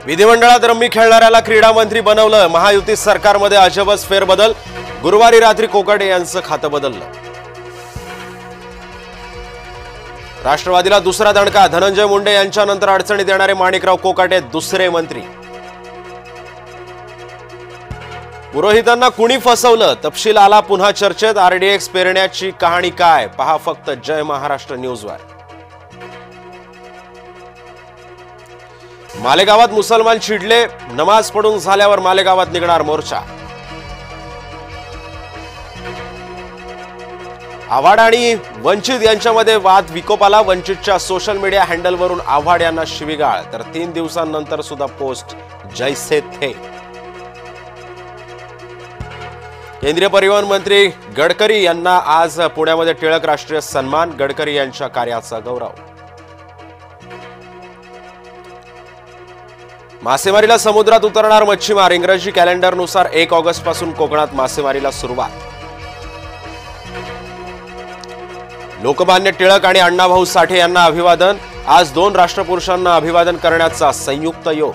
विधिमंडळात रम्मी खेळणाऱ्याला क्रीडा मंत्री बनवलं. महायुती सरकारमध्ये अजबच फेरबदल. गुरुवारी रात्री कोकाटे यांचं खातं बदललं. राष्ट्रवादीला दुसरा दणका. धनंजय मुंडे यांच्यानंतर अडचणीत येणारे माणिकराव कोकाटे दुसरे मंत्री. पुरोहितांना कुणी फसवलं? तपशील आला पुन्हा चर्चेत. आरडीएक्स पेरण्याची कहाणी काय? पहा फक्त जय महाराष्ट्र न्यूजवर. मालेगावात मुसलमान चिडले. नमाज पढून झाल्यावर मालेगावात निघणार मोर्चा. आव्हाड आणि वंचित यांच्यामध्ये वाद विकोपाला. वंचितच्या सोशल मीडिया हँडलवरून आव्हाड यांना शिवीगाळ, तर 3 दिवसांनंतर सुद्धा पोस्ट जैसे थे. केंद्रीय परिवहन मंत्री गडकरी यांना आज पुण्यामध्ये टिळक राष्ट्रीय सन्मान. गडकरी यांच्या कार्याचा गौरव. मासेमारीला समुद्रात उतरणार मच्छीमार. इंग्रजी कॅलेंडरनुसार 1 ऑगस्ट पासून कोकणात मासेमारीला सुरुवात. लोकमान्य टिळक आणि अण्णाभाऊ साठे यांना अभिवादन. आज 2 राष्ट्रपुरुषांना अभिवादन करण्याचा संयुक्त योग.